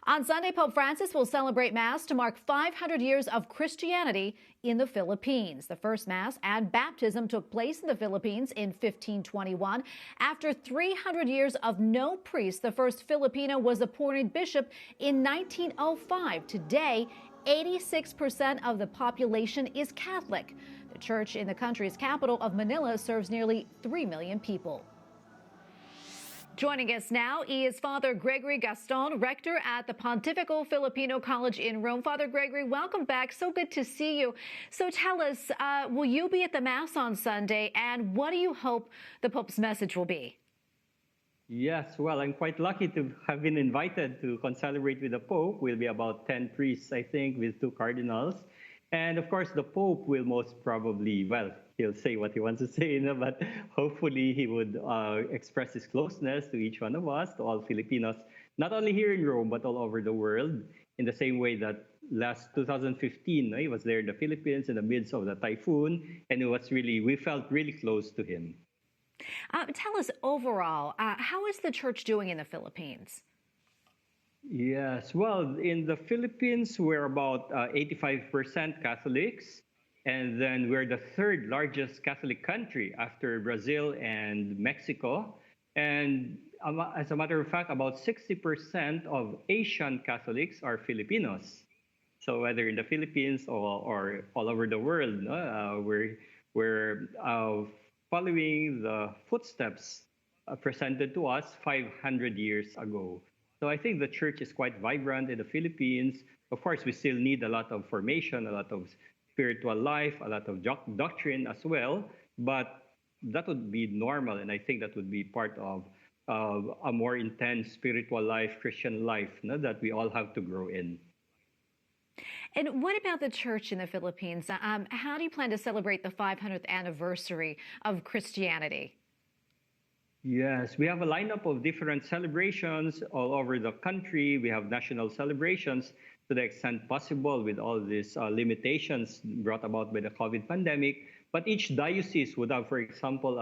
On Sunday, Pope Francis will celebrate Mass to mark 500 years of Christianity in the Philippines. The first Mass and baptism took place in the Philippines in 1521. After 300 years of no priest, the first Filipino was appointed bishop in 1905. Today, 86% of the population is Catholic. The church in the country's capital of Manila serves nearly 3 million people. Joining us now is Father Gregory Gaston, rector at the Pontifical Filipino College in Rome. Father Gregory, welcome back. So good to see you. So tell us, will you be at the Mass on Sunday, and what do you hope the Pope's message will be? Yes, well, I'm quite lucky to have been invited to concelebrate with the Pope. We'll be about 10 priests, I think, with 2 cardinals. And of course, the Pope will most probably, well, he'll say what he wants to say, but hopefully he would express his closeness to each one of us, to all Filipinos, not only here in Rome, but all over the world, in the same way that last 2015, he was there in the Philippines in the midst of the typhoon, and we felt really close to him. Tell us overall, how is the church doing in the Philippines? Yes, well, in the Philippines, we're about 85% Catholics, and then we're the third largest Catholic country after Brazil and Mexico. And as a matter of fact, about 60% of Asian Catholics are Filipinos. So whether in the Philippines or all over the world, we're following the footsteps presented to us 500 years ago. So I think the church is quite vibrant in the Philippines. Of course, we still need a lot of formation, a lot of spiritual life, a lot of doctrine as well. But that would be normal, and I think that would be part of a more intense spiritual life, Christian life, that we all have to grow in. And what about the church in the Philippines? How do you plan to celebrate the 500th anniversary of Christianity? Yes, we have a lineup of different celebrations all over the country. We have national celebrations to the extent possible with all these limitations brought about by the COVID pandemic. But each diocese would have, for example,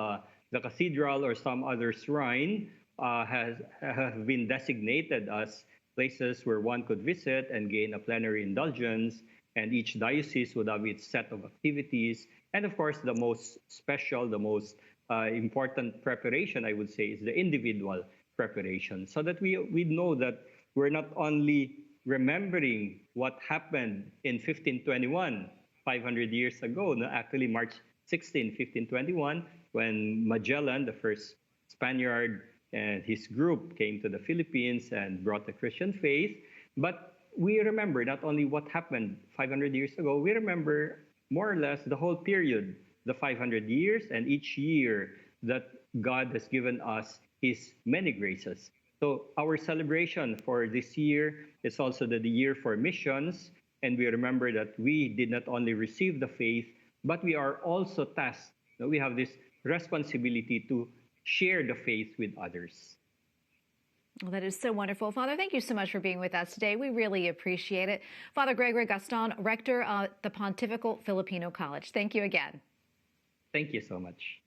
the cathedral or some other shrine have been designated as places where one could visit and gain a plenary indulgence. And each diocese would have its set of activities. And of course, the most special, the most important preparation, I would say, is the individual preparation, so that we know that we're not only remembering what happened in 1521, 500 years ago, actually March 16, 1521, when Magellan, the first Spaniard, and his group came to the Philippines and brought the Christian faith. But we remember not only what happened 500 years ago, we remember more or less the whole period, the 500 years, and each year that God has given us his many graces. So our celebration for this year is also the year for missions, and we remember that we did not only receive the faith, but we are also tasked. We have this responsibility to share the faith with others. Well, that is so wonderful. Father, thank you so much for being with us today. We really appreciate it. Father Gregory Gaston, rector of the Pontifical Filipino College. Thank you again. Thank you so much.